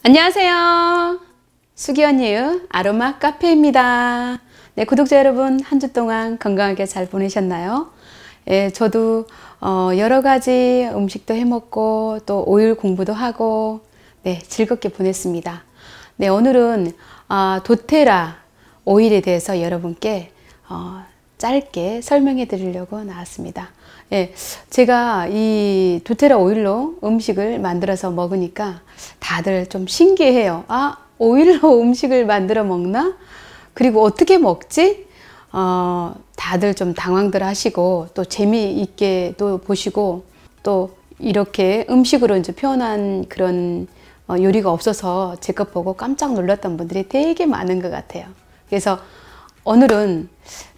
안녕하세요. 수기 언니의 아로마 카페입니다. 네, 구독자 여러분, 한 주 동안 건강하게 잘 보내셨나요? 예, 저도 여러 가지 음식도 해 먹고 또 오일 공부도 하고 네, 즐겁게 보냈습니다. 네, 오늘은 도테라 오일에 대해서 여러분께 짧게 설명해 드리려고 나왔습니다. 예, 제가 이 도테라 오일로 음식을 만들어서 먹으니까 다들 좀 신기해요. 오일로 음식을 만들어 먹나? 그리고 어떻게 먹지? 다들 좀 당황들 하시고 또 재미있게 또 보시고 또 이렇게 음식으로 이제 표현한 그런 요리가 없어서 제 것 보고 깜짝 놀랐던 분들이 되게 많은 것 같아요. 그래서 오늘은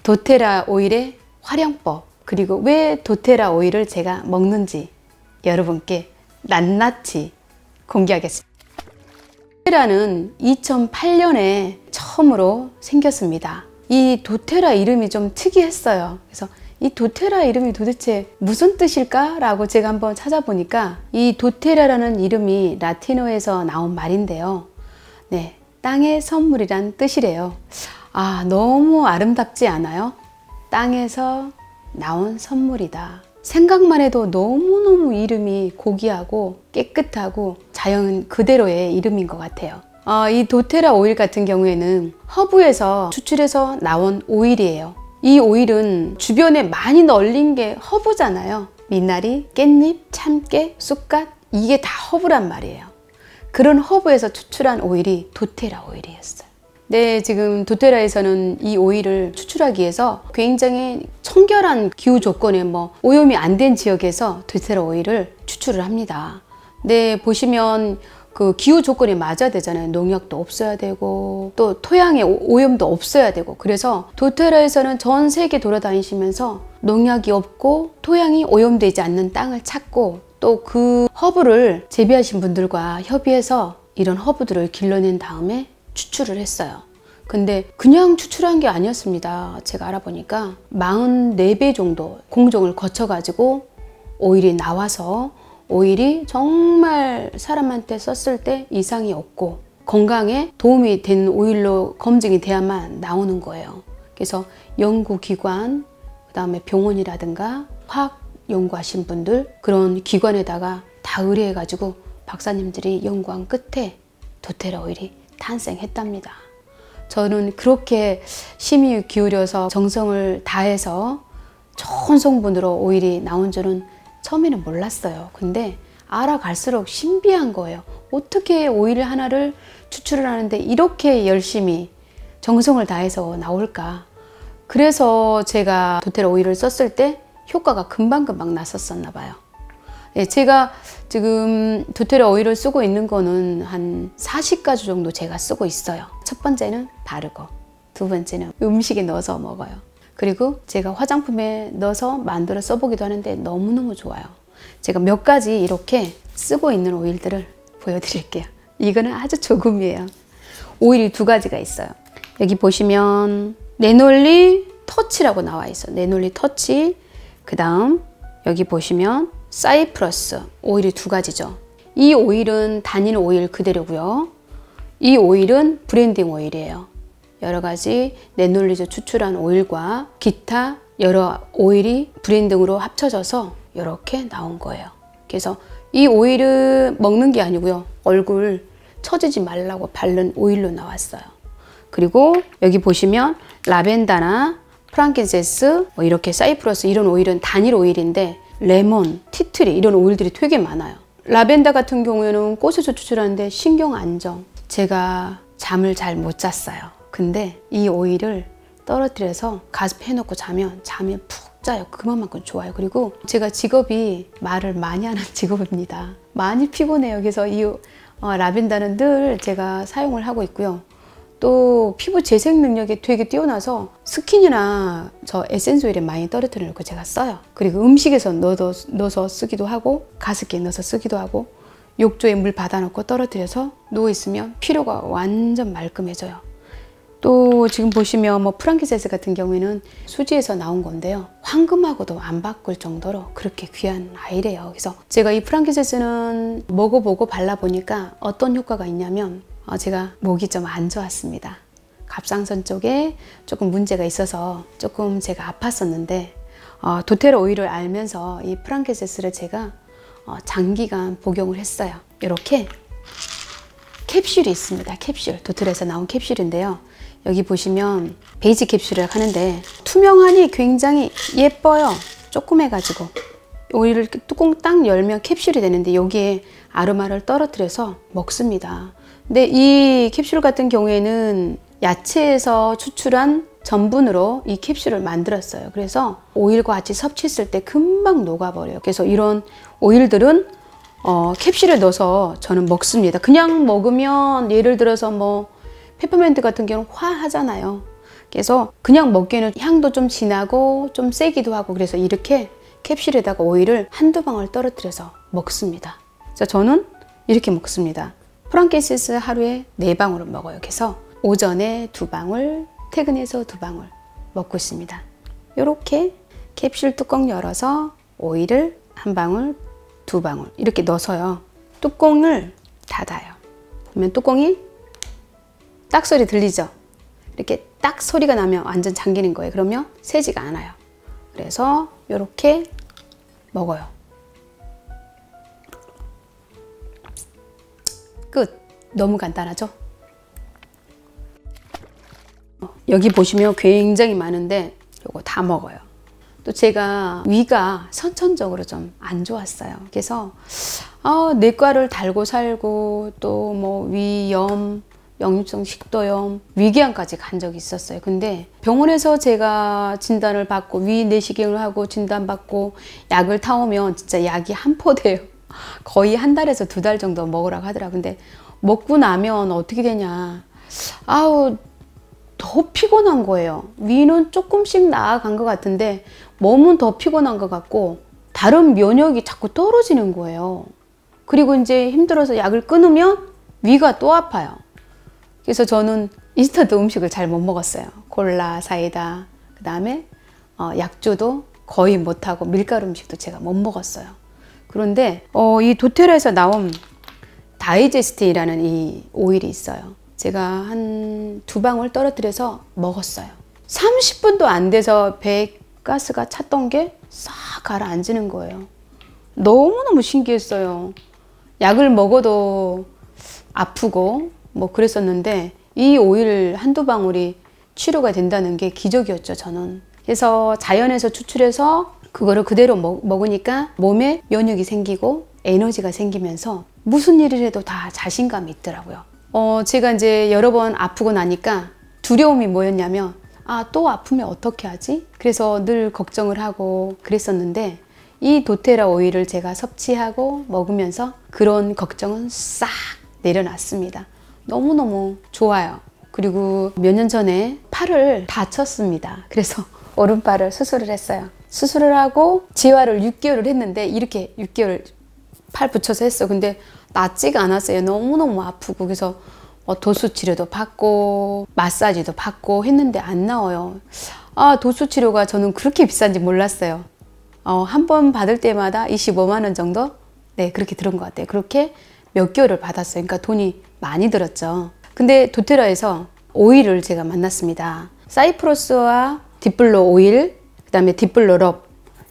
도테라 오일의 활용법, 그리고 왜 도테라 오일을 제가 먹는지 여러분께 낱낱이 공개하겠습니다. 도테라는 2008년에 처음으로 생겼습니다. 이 도테라 이름이 좀 특이했어요. 그래서 이 도테라 이름이 도대체 무슨 뜻일까? 라고 제가 한번 찾아보니까 이 도테라라는 이름이 라틴어에서 나온 말인데요. 네, 땅의 선물이란 뜻이래요. 너무 아름답지 않아요? 땅에서 나온 선물이다. 생각만 해도 너무너무 이름이 고귀하고 깨끗하고 자연 그대로의 이름인 것 같아요. 이 도테라 오일 같은 경우에는 허브에서 추출해서 나온 오일이에요. 이 오일은 주변에 많이 널린 게 허브잖아요. 미나리, 깻잎, 참깨, 쑥갓, 이게 다 허브란 말이에요. 그런 허브에서 추출한 오일이 도테라 오일이었어요. 네, 지금 도테라에서는 이 오일을 추출하기 위해서 굉장히 청결한 기후 조건에 오염이 안 된 지역에서 도테라 오일을 추출을 합니다. 네, 보시면 그 기후 조건에 맞아야 되잖아요. 농약도 없어야 되고 또 토양에 오염도 없어야 되고, 그래서 도테라에서는 전 세계 돌아다니시면서 농약이 없고 토양이 오염되지 않는 땅을 찾고 또 그 허브를 재배하신 분들과 협의해서 이런 허브들을 길러낸 다음에 추출을 했어요. 근데 그냥 추출한 게 아니었습니다. 제가 알아보니까 44배 정도 공정을 거쳐가지고 오일이 나와서 오일이 정말 사람한테 썼을 때 이상이 없고 건강에 도움이 되는 오일로 검증이 돼야만 나오는 거예요. 그래서 연구기관, 그 다음에 병원이라든가 화학 연구하신 분들, 그런 기관에다가 다 의뢰해가지고 박사님들이 연구한 끝에 도테라 오일이 탄생했답니다. 저는 그렇게 심히 기울여서 정성을 다해서 좋은 성분으로 오일이 나온 줄은 처음에는 몰랐어요. 근데 알아갈수록 신비한 거예요. 어떻게 오일 하나를 추출을 하는데 이렇게 열심히 정성을 다해서 나올까? 그래서 제가 도테라 오일을 썼을 때 효과가 금방금방 났었나 봐요. 네, 제가 지금 도테라 오일을 쓰고 있는 거는 한 40가지 정도 제가 쓰고 있어요. 첫 번째는 바르고, 두 번째는 음식에 넣어서 먹어요. 그리고 제가 화장품에 넣어서 만들어 써보기도 하는데 너무너무 좋아요. 제가 몇 가지 이렇게 쓰고 있는 오일들을 보여드릴게요. 이거는 아주 조금이에요. 오일이 두 가지가 있어요. 여기 보시면 네놀리 터치라고 나와 있어요. 네놀리 터치. 그 다음 여기 보시면 사이프러스 오일이 두 가지죠. 이 오일은 단일 오일 그대로고요. 이 오일은 브랜딩 오일이에요. 여러 가지 네놀리에서 추출한 오일과 기타 여러 오일이 브랜딩으로 합쳐져서 이렇게 나온 거예요. 그래서 이 오일을 먹는 게 아니고요. 얼굴 처지지 말라고 바른 오일로 나왔어요. 그리고 여기 보시면 라벤더나 프랑킨센스, 이렇게 사이프러스, 이런 오일은 단일 오일인데 레몬, 티트리 이런 오일들이 되게 많아요. 라벤더 같은 경우에는 꽃에서 추출하는데 신경 안정, 제가 잠을 잘 못 잤어요. 근데 이 오일을 떨어뜨려서 가습 해놓고 자면 잠이 푹 자요. 그만큼 좋아요. 그리고 제가 직업이 말을 많이 하는 직업입니다. 많이 피곤해요. 그래서 이 라벤더는 늘 제가 사용을 하고 있고요. 또 피부 재생 능력이 되게 뛰어나서 스킨이나 저 에센스 오일에 많이 떨어뜨려 놓고 제가 써요. 그리고 음식에서 넣어서 쓰기도 하고 가습기에 넣어서 쓰기도 하고 욕조에 물 받아놓고 떨어뜨려서 누워있으면 피로가 완전 말끔해져요. 또 지금 보시면 뭐 프랑키센스 같은 경우에는 수지에서 나온 건데요. 황금하고도 안 바꿀 정도로 그렇게 귀한 아이래요. 그래서 제가 이 프랑키센스는 먹어보고 발라보니까 어떤 효과가 있냐면 제가 목이 좀 안 좋았습니다. 갑상선 쪽에 조금 문제가 있어서 조금 제가 아팠었는데 도테라 오일을 알면서 이 프랑키센스를 제가 장기간 복용을 했어요. 이렇게 캡슐이 있습니다. 캡슐, 도테라에서 나온 캡슐인데요. 여기 보시면 베이지 캡슐이라고 하는데 투명하니 굉장히 예뻐요. 조그매가지고 오일을 뚜껑 딱 열면 캡슐이 되는데 여기에 아로마를 떨어뜨려서 먹습니다. 근데 이 캡슐 같은 경우에는 야채에서 추출한 전분으로 이 캡슐을 만들었어요. 그래서 오일과 같이 섭취했을 때 금방 녹아버려요. 그래서 이런 오일들은 캡슐에 넣어서 저는 먹습니다. 그냥 먹으면 예를 들어서 뭐 페퍼민트 같은 경우는 화하잖아요. 그래서 그냥 먹기에는 향도 좀 진하고 좀 세기도 하고 그래서 이렇게 캡슐에다가 오일을 한두 방울 떨어뜨려서 먹습니다. 그래서 저는 이렇게 먹습니다. 프랑키센스 하루에 4방울을 먹어요. 그래서 오전에 2방울, 퇴근해서 2방울 먹고 있습니다. 이렇게 캡슐 뚜껑 열어서 오일을 1방울, 2방울 이렇게 넣어서요. 뚜껑을 닫아요. 보면 뚜껑이 딱 소리 들리죠? 이렇게 딱 소리가 나면 완전 잠기는 거예요. 그러면 새지가 않아요. 그래서 이렇게 먹어요. 끝. 너무 간단하죠? 여기 보시면 굉장히 많은데 이거 다 먹어요. 또 제가 위가 선천적으로 좀 안 좋았어요. 그래서 내과를 달고 살고 또 뭐 위염, 역류성 식도염, 위궤양까지 간 적이 있었어요. 근데 병원에서 제가 진단을 받고 위 내시경을 하고 진단받고 약을 타오면 진짜 약이 한 포대예요. 거의 1달에서 2달 정도 먹으라고 하더라고요. 근데 먹고 나면 어떻게 되냐. 더 피곤한 거예요. 위는 조금씩 나아간 것 같은데 몸은 더 피곤한 것 같고 다른 면역이 자꾸 떨어지는 거예요. 그리고 이제 힘들어서 약을 끊으면 위가 또 아파요. 그래서 저는 인스턴트 음식을 잘 못 먹었어요. 콜라, 사이다, 그 다음에 약주도 거의 못하고 밀가루 음식도 제가 못 먹었어요. 그런데 이 도테라에서 나온 다이제스트라는 이 오일이 있어요. 제가 한 2방울 떨어뜨려서 먹었어요. 30분도 안 돼서 배에 가스가 찼던 게 싹 가라앉는 거예요. 너무너무 신기했어요. 약을 먹어도 아프고 뭐 그랬었는데 이 오일 한두 방울이 치료가 된다는 게 기적이었죠, 저는. 그래서 자연에서 추출해서 그거를 그대로 먹으니까 몸에 면역이 생기고 에너지가 생기면서 무슨 일을 해도 다 자신감이 있더라고요. 제가 이제 여러 번 아프고 나니까 두려움이 뭐였냐면 또 아프면 어떻게 하지? 그래서 늘 걱정을 하고 그랬었는데 이 도테라 오일을 제가 섭취하고 먹으면서 그런 걱정은 싹 내려놨습니다. 너무너무 좋아요. 그리고 몇 년 전에 팔을 다쳤습니다. 그래서 오른팔을 수술을 했어요. 수술을 하고 재활을 6개월을 했는데 이렇게 6개월 팔 붙여서 했어. 근데 낫지가 않았어요. 너무너무 아프고. 그래서 도수 치료도 받고 마사지도 받고 했는데 안 나와요. 도수 치료가 저는 그렇게 비싼지 몰랐어요. 한 번 받을 때마다 25만 원 정도? 네, 그렇게 들은 것 같아요. 그렇게 몇 개월을 받았어요. 그러니까 돈이 많이 들었죠. 근데 도테라에서 오일을 제가 만났습니다. 사이프러스와 딥블로 오일, 그 다음에 딥블로 럽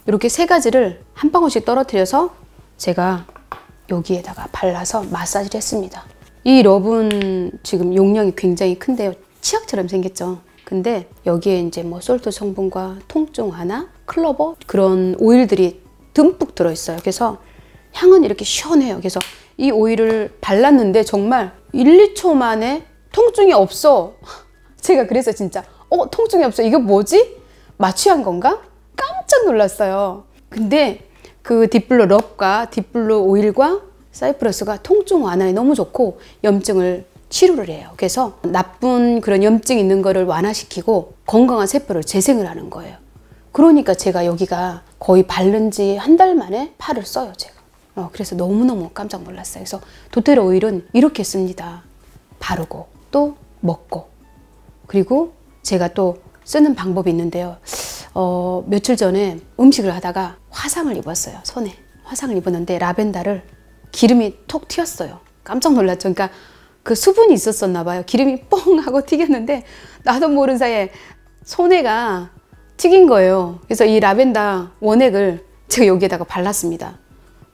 이렇게 3가지를 한 방울씩 떨어뜨려서 제가 여기에다가 발라서 마사지를 했습니다. 이 럽은 지금 용량이 굉장히 큰데요. 치약처럼 생겼죠. 근데 여기에 이제 뭐 솔트 성분과 통증 완화, 클로버 그런 오일들이 듬뿍 들어있어요. 그래서 향은 이렇게 시원해요. 그래서 이 오일을 발랐는데 정말 1, 2초 만에 통증이 없어. 제가 그래서 진짜 통증이 없어. 이거 뭐지? 마취한 건가? 깜짝 놀랐어요. 근데 그 딥블로 럽과 딥블로 오일과 사이프러스가 통증 완화에 너무 좋고 염증을 치료를 해요. 그래서 나쁜 그런 염증 있는 거를 완화시키고 건강한 세포를 재생을 하는 거예요. 그러니까 제가 여기가 거의 바른 지 1달 만에 팔을 써요, 제가. 그래서 너무너무 깜짝 놀랐어요. 그래서 도테라 오일은 이렇게 씁니다. 바르고 또 먹고 그리고 제가 또 쓰는 방법이 있는데요. 며칠 전에 음식을 하다가 화상을 입었어요. 손에 화상을 입었는데 라벤더를 기름이 톡 튀었어요. 깜짝 놀랐죠. 그러니까 그 수분이 있었었나 봐요. 기름이 뻥 하고 튀겼는데 나도 모르는 사이에 손에가 튀긴 거예요. 그래서 이 라벤더 원액을 제가 여기에다가 발랐습니다.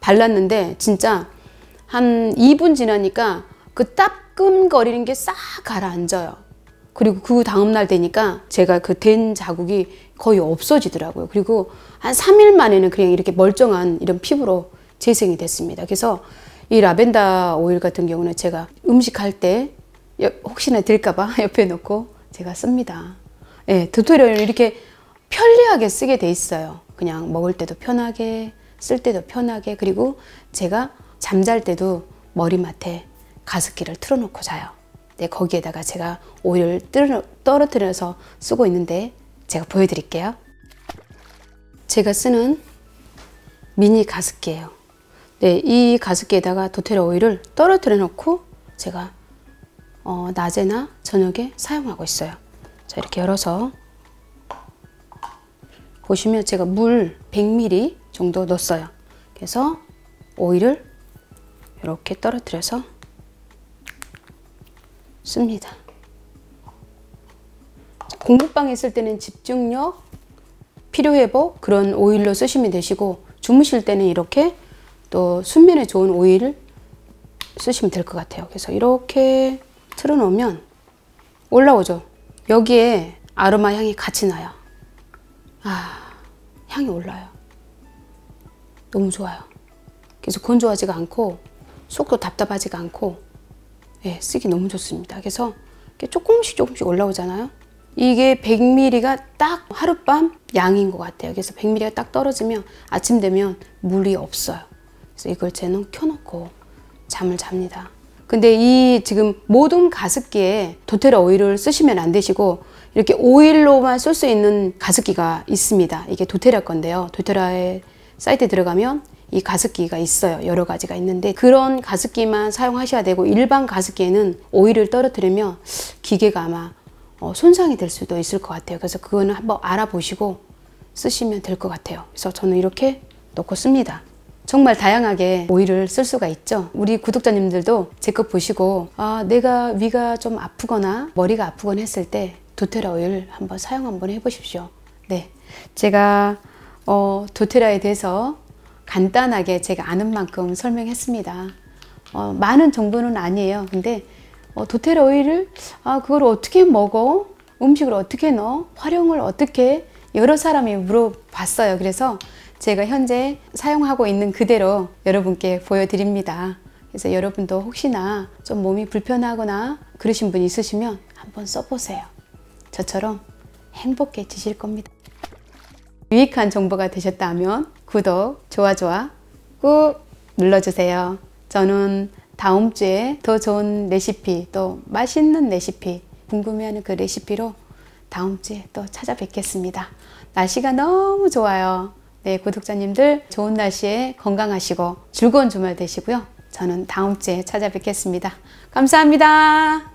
발랐는데 진짜 한 2분 지나니까 그 따끔거리는 게 싹 가라앉아요. 그리고 그 다음날 되니까 제가 그 된 자국이 거의 없어지더라고요. 그리고 한 3일 만에는 그냥 이렇게 멀쩡한 이런 피부로 재생이 됐습니다. 그래서 이 라벤더 오일 같은 경우는 제가 음식할 때 혹시나 들까봐 옆에 놓고 제가 씁니다. 예, 튜토리얼을 이렇게 편리하게 쓰게 돼 있어요. 그냥 먹을 때도 편하게, 쓸 때도 편하게. 그리고 제가 잠잘 때도 머리맡에 가습기를 틀어놓고 자요. 네, 거기에다가 제가 오일을 떨어뜨려서 쓰고 있는데 제가 보여드릴게요. 제가 쓰는 미니 가습기예요. 네, 이 가습기에다가 도테라 오일을 떨어뜨려 놓고 제가 낮에나 저녁에 사용하고 있어요. 자, 이렇게 열어서 보시면 제가 물 100ml 정도 넣었어요. 그래서 오일을 이렇게 떨어뜨려서 씁니다. 공부방에 있을 때는 집중력, 피로회복 그런 오일로 쓰시면 되시고, 주무실 때는 이렇게 또 수면에 좋은 오일을 쓰시면 될 것 같아요. 그래서 이렇게 틀어놓으면 올라오죠. 여기에 아로마 향이 같이 나요. 향이 올라요. 너무 좋아요. 그래서 건조하지가 않고 속도 답답하지가 않고, 예, 쓰기 너무 좋습니다. 그래서 이렇게 조금씩 올라오잖아요. 이게 100ml가 딱 하룻밤 양인 것 같아요. 그래서 100ml가 딱 떨어지면 아침 되면 물이 없어요. 그래서 이걸 저는 켜놓고 잠을 잡니다. 근데 이 지금 모든 가습기에 도테라 오일을 쓰시면 안 되시고, 이렇게 오일로만 쓸 수 있는 가습기가 있습니다. 이게 도테라 건데요. 도테라의 사이트에 들어가면 이 가습기가 있어요. 여러 가지가 있는데 그런 가습기만 사용하셔야 되고, 일반 가습기에는 오일을 떨어뜨리면 기계가 아마 손상이 될 수도 있을 것 같아요. 그래서 그거는 한번 알아보시고 쓰시면 될 것 같아요. 그래서 저는 이렇게 놓고 씁니다. 정말 다양하게 오일을 쓸 수가 있죠. 우리 구독자님들도 제 것 보시고 내가 위가 좀 아프거나 머리가 아프거나 했을 때 도테라 오일 한번 사용 한번 해보십시오. 네, 제가 도테라에 대해서 간단하게 제가 아는 만큼 설명했습니다. 많은 정보는 아니에요. 근데 도테라 오일을 그걸 어떻게 먹어? 음식을 어떻게 넣어? 활용을 어떻게? 여러 사람이 물어봤어요. 그래서 제가 현재 사용하고 있는 그대로 여러분께 보여드립니다. 그래서 여러분도 혹시나 좀 몸이 불편하거나 그러신 분이 있으시면 한번 써보세요. 저처럼 행복해지실 겁니다. 유익한 정보가 되셨다면 구독, 좋아 꾹 눌러주세요. 저는 다음 주에 더 좋은 레시피, 또 맛있는 레시피, 궁금해하는 그 레시피로 다음 주에 또 찾아뵙겠습니다. 날씨가 너무 좋아요. 네, 구독자님들 좋은 날씨에 건강하시고 즐거운 주말 되시고요. 저는 다음 주에 찾아뵙겠습니다. 감사합니다.